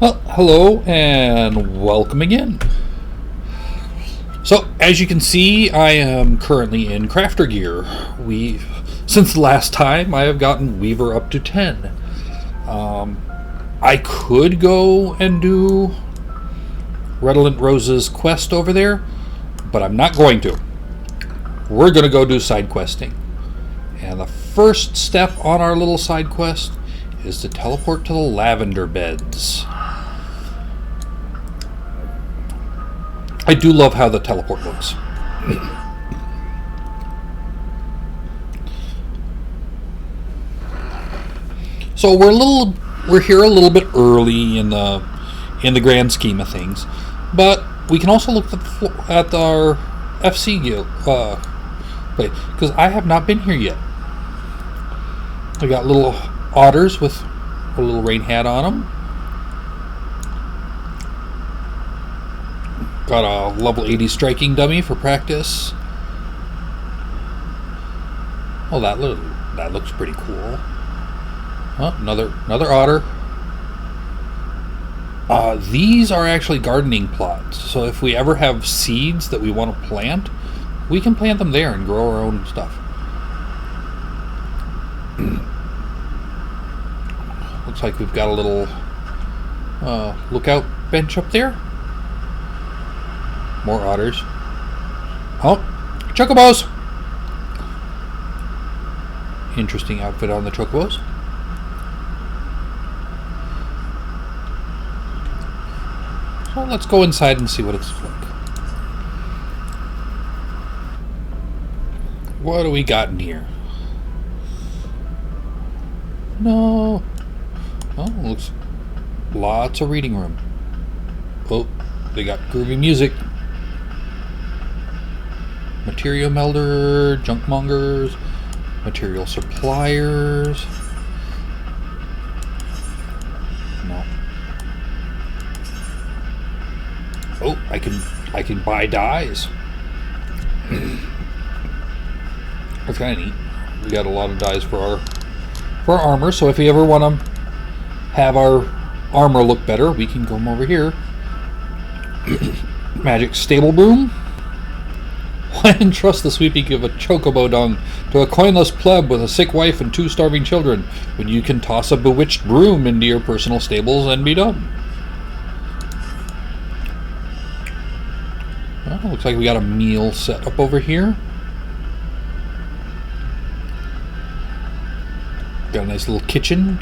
Well, hello and welcome again. So, as you can see, I am currently in crafter gear. Since the last time, I have gotten Weaver up to 10. I could go and do Redolent Rose's quest over there, but I'm not going to. We're going to go do side questing. And the first step on our little side quest is to teleport to the lavender beds. I do love how the teleport looks. So we're here a little bit early in the grand scheme of things, but we can also look at our FC guild. Wait, because I have not been here yet. We got little otters with a little rain hat on them. Got a level 80 striking dummy for practice. Oh, that looks pretty cool. Oh, another otter. These are actually gardening plots. So if we ever have seeds that we want to plant, we can plant them there and grow our own stuff. Looks like we've got a little lookout bench up there. More otters. Oh, chocobos! Interesting outfit on the chocobos. So let's go inside and see what it's like. What do we got in here? No. Oh, looks lots of reading room. Oh, they got groovy music. Material melder, junk mongers, material suppliers. No. Oh, I can buy dyes. That's kind of neat. We got a lot of dyes for our armor, so if we ever want to have our armor look better, we can come over here. Magic stable broom. Why entrust the sweeping of a chocobo dung to a coinless pleb with a sick wife and 2 starving children, when you can toss a bewitched broom into your personal stables and be done? Well, looks like we got a meal set up over here. Got a nice little kitchen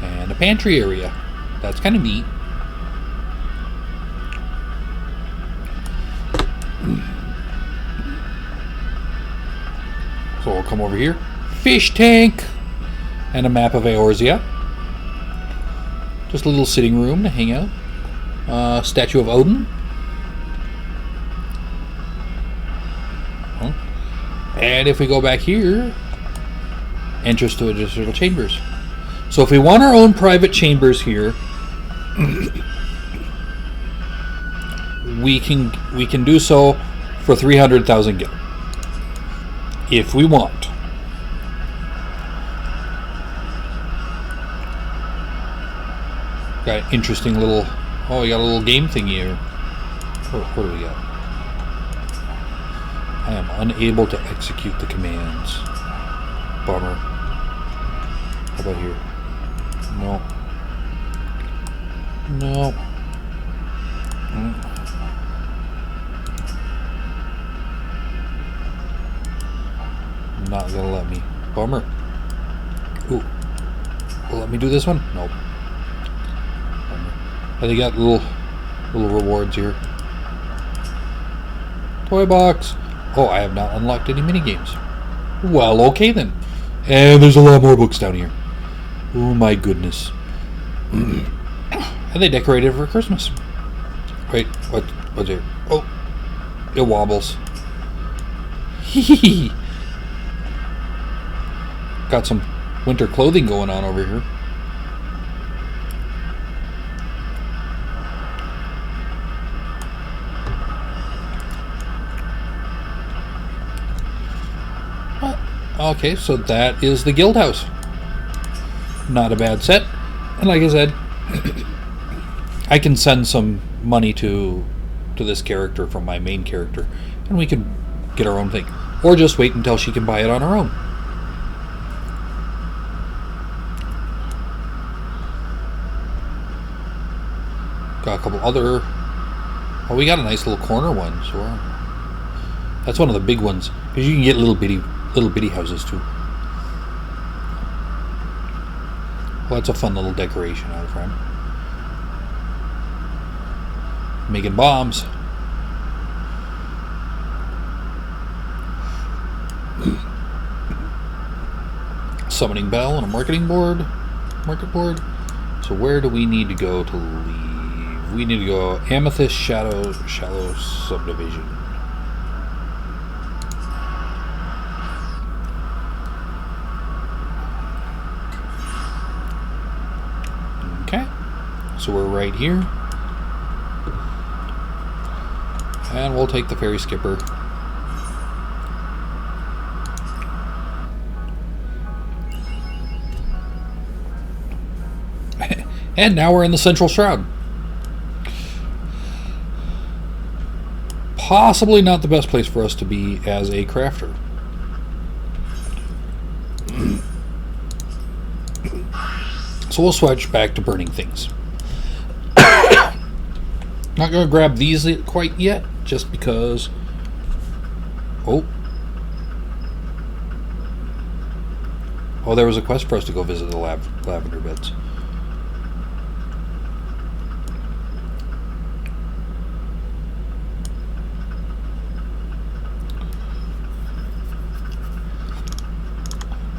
and a pantry area. That's kind of neat. So we'll come over here. Fish tank! And a map of Eorzea. Just a little sitting room to hang out. Statue of Odin. Oh. And if we go back here, entrance to additional chambers. So if we want our own private chambers here, we can do so for 300,000 gil. If we want. Got an interesting little... Oh, we got a little game thing here. What do we got? I am unable to execute the commands. Bummer. How about here? No. No. Not gonna let me. Bummer. Ooh. Will let me do this one? Nope. Bummer. They got little rewards here. Toy box. Oh, I have not unlocked any minigames. Well, okay then. And there's a lot more books down here. Oh my goodness. And they decorated for Christmas. Wait, what's here? Oh, it wobbles. Hee. Got some winter clothing going on over here. Okay, so that is the guild house. Not a bad set. And like I said, I can send some money to this character from my main character, and we can get our own thing. Or just wait until she can buy it on her own. Got a couple other... Oh, we got a nice little corner one. So that's one of the big ones. Because you can get little bitty houses too. Well, that's a fun little decoration out front. Making bombs. Summoning bell and a market board. So where do we need to go to leave? We need to go Amethyst Shallow Subdivision. Okay, so we're right here. And we'll take the ferry skipper. And now we're in the Central Shroud. Possibly not the best place for us to be as a crafter. So we'll switch back to burning things. Not going to grab these quite yet, just because... Oh, there was a quest for us to go visit the lavender beds.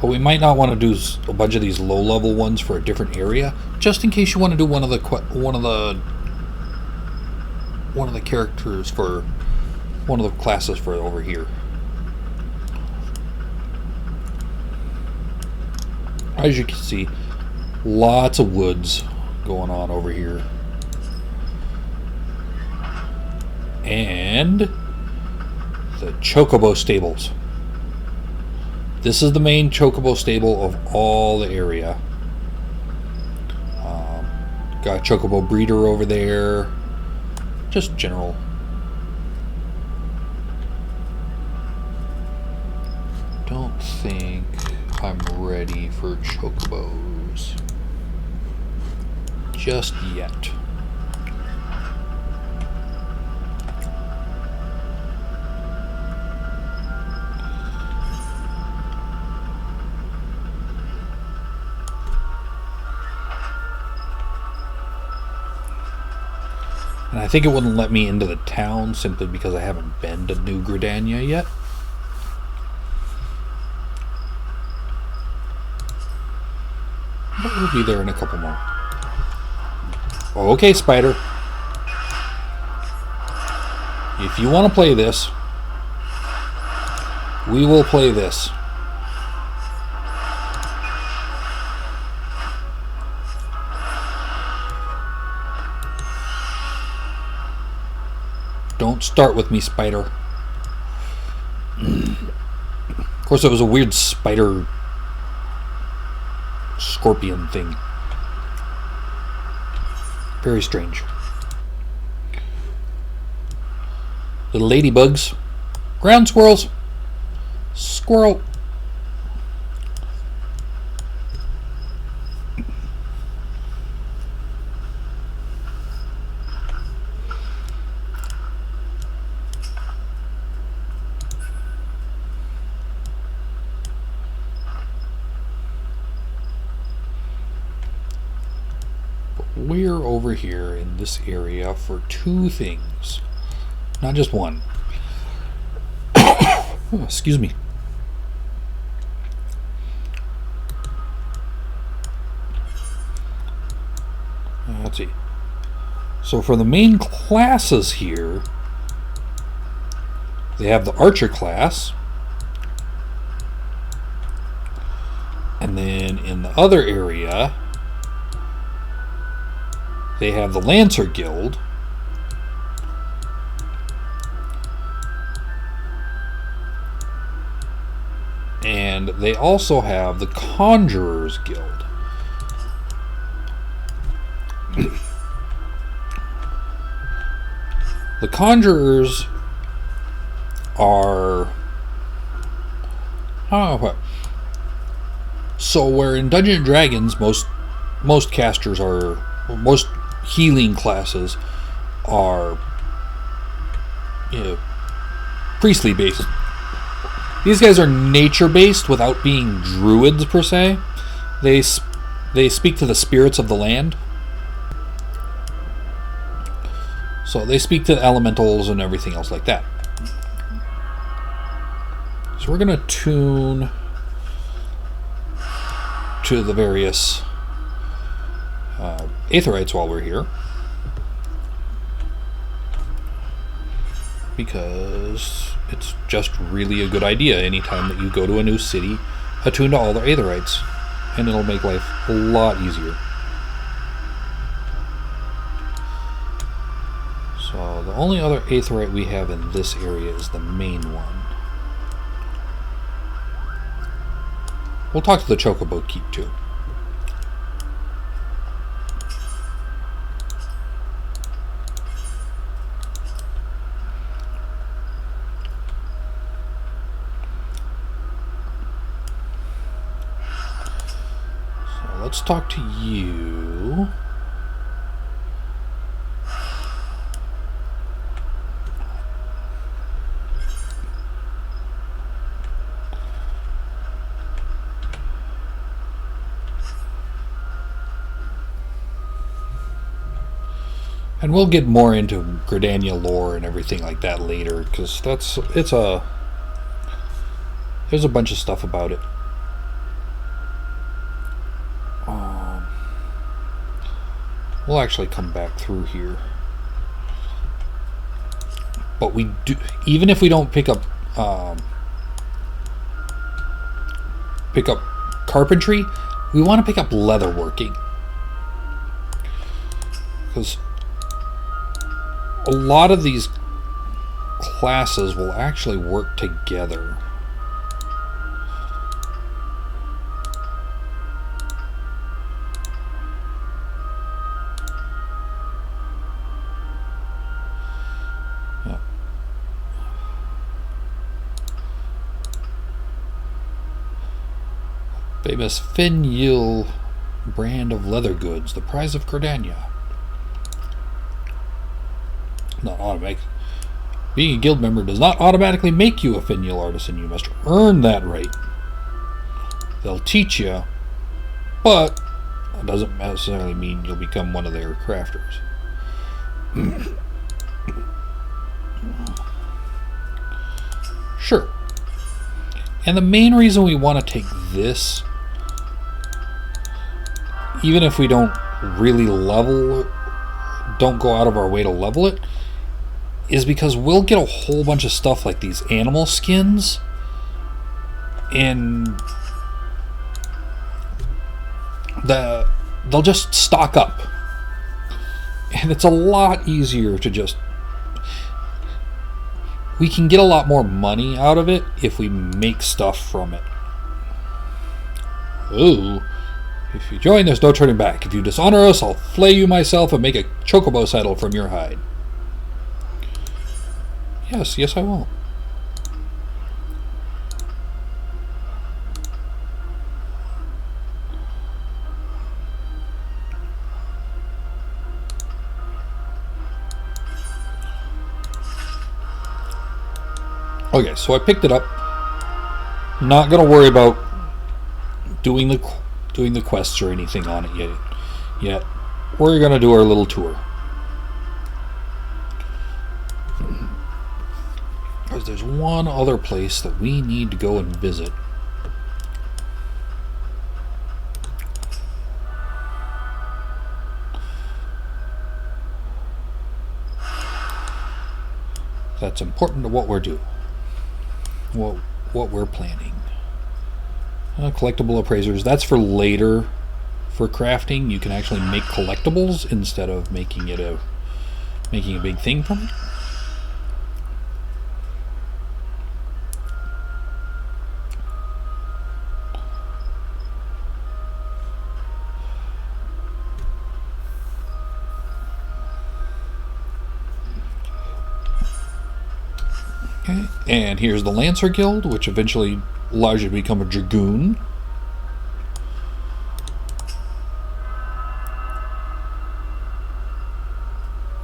But we might not want to do a bunch of these low-level ones for a different area, just in case you want to do one of the characters for one of the classes for over here. As you can see, lots of woods going on over here. And the Chocobo stables. This is the main Chocobo stable of all the area. Got a Chocobo breeder over there. Just general. Don't think I'm ready for Chocobos just yet. And I think it wouldn't let me into the town simply because I haven't been to New Gridania yet. But we'll be there in a couple more. Okay, Spider. If you want to play this, we will play this. Don't start with me, Spider. Of course, it was a weird spider scorpion thing. Very strange. Little ladybugs. Ground squirrels. Squirrel. We're over here in this area for two things, not just one. Oh, excuse me. Let's see. So for the main classes here, they have the archer class, and then in the other area they have the Lancer Guild, and they also have the Conjurer's Guild. The conjurers are... So where in Dungeons and Dragons most casters are... Most healing classes are... priestly based. These guys are nature based without being druids per se. They speak to the spirits of the land. So they speak to the elementals and everything else like that. So we're going to tune to the various aetherites while we're here. Because it's just really a good idea anytime that you go to a new city, attune to all their aetherites. And it'll make life a lot easier. So the only other aetherite we have in this area is the main one. We'll talk to the Chocobo Keep too. So let's talk to you. And we'll get more into Gridania lore and everything like that later, because there's a bunch of stuff about it. We'll actually come back through here, but we do, even if we don't pick up carpentry, we want to pick up leatherworking, because a lot of these classes will actually work together. Yeah. Famous Finial brand of leather goods, the prize of Gridania. Not automatic. Being a guild member does not automatically make you a finial artisan. You must earn that right. They'll teach you, but it doesn't necessarily mean you'll become one of their crafters. Sure. And the main reason we want to take this, even if we don't really don't go out of our way to level it, is because we'll get a whole bunch of stuff like these animal skins, and they'll just stock up, and it's a lot easier to just, we can get a lot more money out of it if we make stuff from it. Ooh. If you join, there's no turning back. If you dishonor us, I'll flay you myself and make a chocobo saddle from your hide. Yes, I will. Okay, so I picked it up. Not gonna worry about doing the quests or anything on it yet. We're gonna do our little tour. Because there's one other place that we need to go and visit. That's important to what we're doing. What we're planning. Collectible appraisers. That's for later. For crafting, you can actually make collectibles instead of making a big thing from it. Okay, and here's the Lancer Guild, which eventually allows you to become a Dragoon.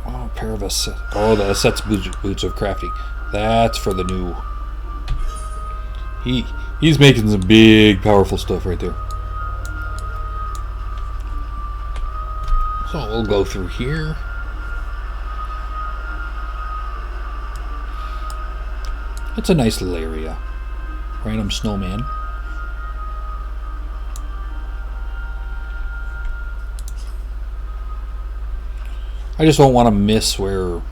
Oh, a pair of Asset. Oh, the Asset's boots of crafting. That's for the new. He's making some big, powerful stuff right there. So we'll go through here. It's a nice little area. Random snowman. I just don't want to miss where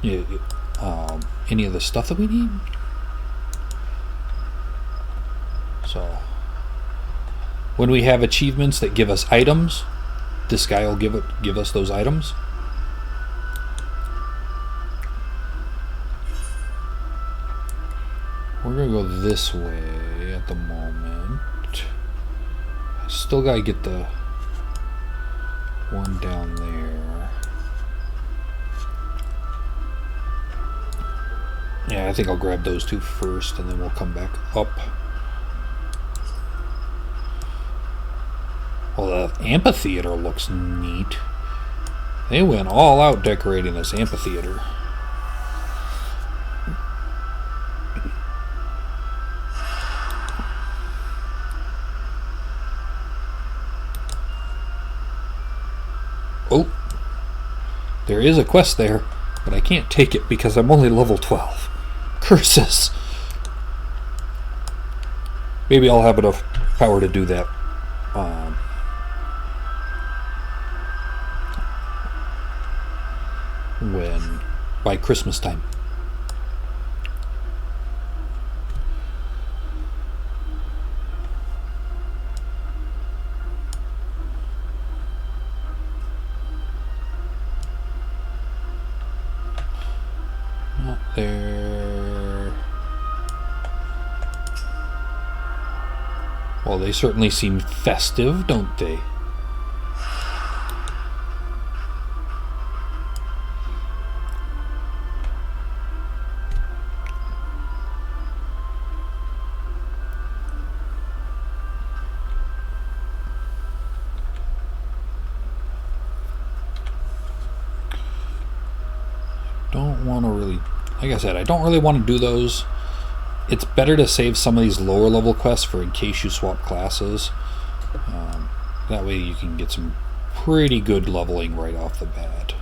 any of the stuff that we need. So when we have achievements that give us items, this guy will give us those items. We're gonna go this way at the moment. I still gotta get the one down there. Yeah, I think I'll grab those two first and then we'll come back up. Well, the amphitheater looks neat. They went all out decorating this amphitheater. Oh, there is a quest there, but I can't take it because I'm only level 12. Curses. Maybe I'll have enough power to do that. By Christmas time. Not there. Well, they certainly seem festive, don't they? Like I said, I don't really want to do those. It's better to save some of these lower level quests for in case you swap classes. That way you can get some pretty good leveling right off the bat.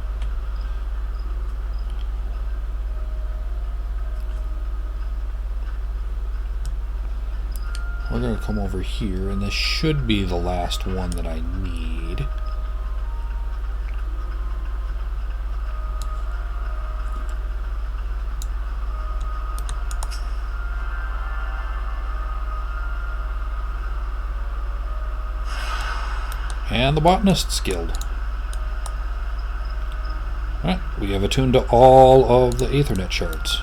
We're going to come over here, and this should be the last one that I need. And the Botanist's Guild. Alright, we have attuned to all of the Aethernet shards.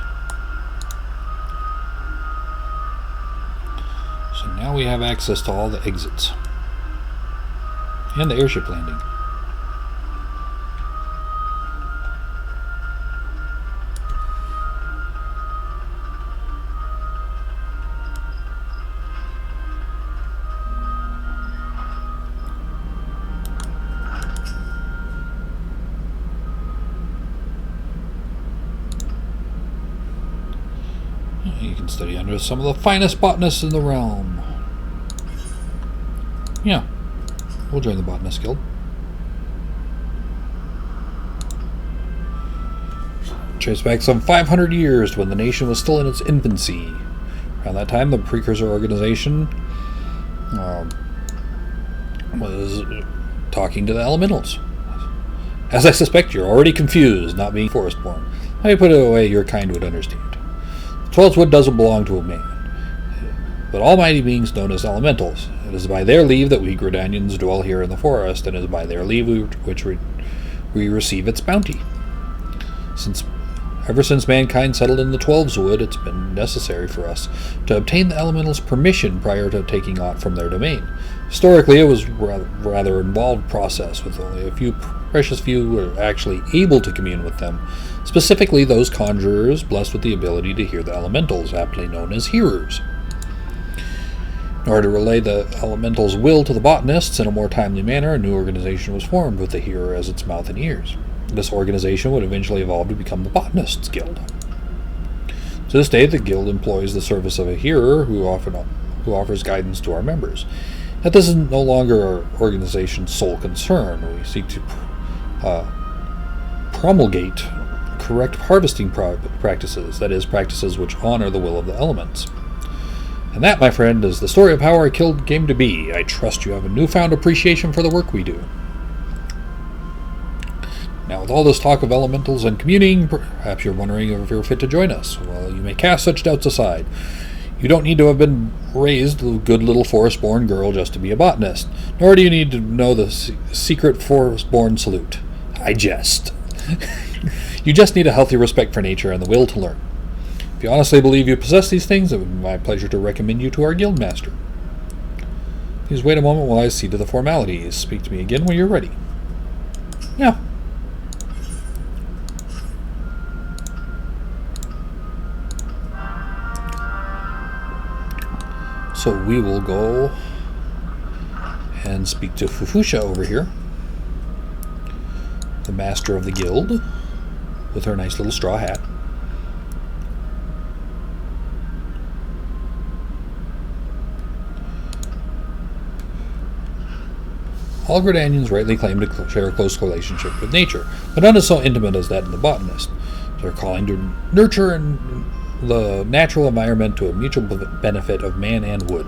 So now we have access to all the exits. And the airship landing. You can study under some of the finest botanists in the realm. Yeah, we'll join the Botanist Guild. Trace back some 500 years to when the nation was still in its infancy. Around that time, the precursor organization was talking to the elementals. As I suspect, you're already confused, not being forest-born. Let me put it away your kind would understand. Twelvewood doesn't belong to a man, but almighty beings known as elementals. It is by their leave that we Gridanians dwell here in the forest, and it is by their leave we receive its bounty. Ever since mankind settled in the Twelvewood, it's been necessary for us to obtain the elementals' permission prior to taking aught from their domain. Historically, it was a rather involved process, with only a few precious few were actually able to commune with them, specifically those conjurers blessed with the ability to hear the elementals, aptly known as hearers. In order to relay the elemental's will to the botanists in a more timely manner, a new organization was formed with the hearer as its mouth and ears. This organization would eventually evolve to become the Botanists Guild. To this day, the guild employs the service of a hearer who offers guidance to our members. That this is no longer our organization's sole concern. We seek to promulgate correct harvesting practices, that is, practices which honor the will of the elements. And that, my friend, is the story of how our guild came to be. I trust you have a newfound appreciation for the work we do. Now, with all this talk of elementals and communing, perhaps you're wondering if you're fit to join us. Well, you may cast such doubts aside. You don't need to have been raised a good little forest-born girl just to be a botanist, nor do you need to know the secret forest-born salute. I jest. You just need a healthy respect for nature and the will to learn. If you honestly believe you possess these things, it would be my pleasure to recommend you to our guild master. Please wait a moment while I see to the formalities. Speak to me again when you're ready. Yeah. So we will go and speak to Fufusha over here, the master of the guild, with her nice little straw hat. All Gridanians rightly claim to share a close relationship with nature, but none is so intimate as that in the botanist. Their calling to nurture and the natural environment to a mutual benefit of man and wood.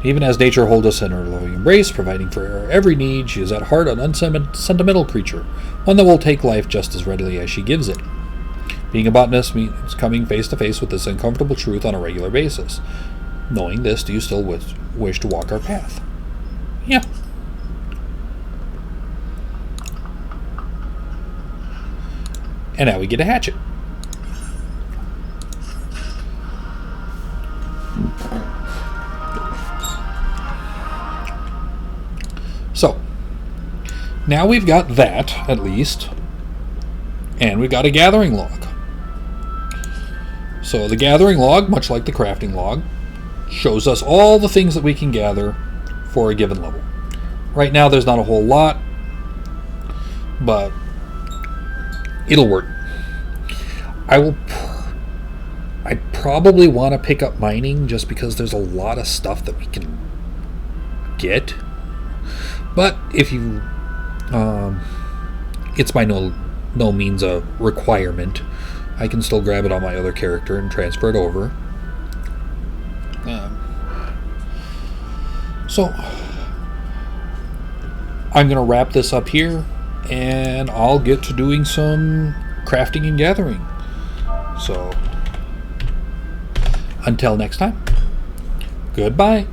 Even as nature holds us in her loving embrace, providing for our every need, she is at heart an unsentimental creature, one that will take life just as readily as she gives it. Being a botanist means coming face to face with this uncomfortable truth on a regular basis. Knowing this, do you still wish to walk our path? Yeah. And now we get a hatchet. So, now we've got that, at least, and we've got a gathering log. So the gathering log, much like the crafting log, shows us all the things that we can gather for a given level. Right now there's not a whole lot, but it'll work. I probably want to pick up mining just because there's a lot of stuff that we can get. But if you, it's by no means a requirement. I can still grab it on my other character and transfer it over. So I'm going to wrap this up here, and I'll get to doing some crafting and gathering. So until next time, goodbye.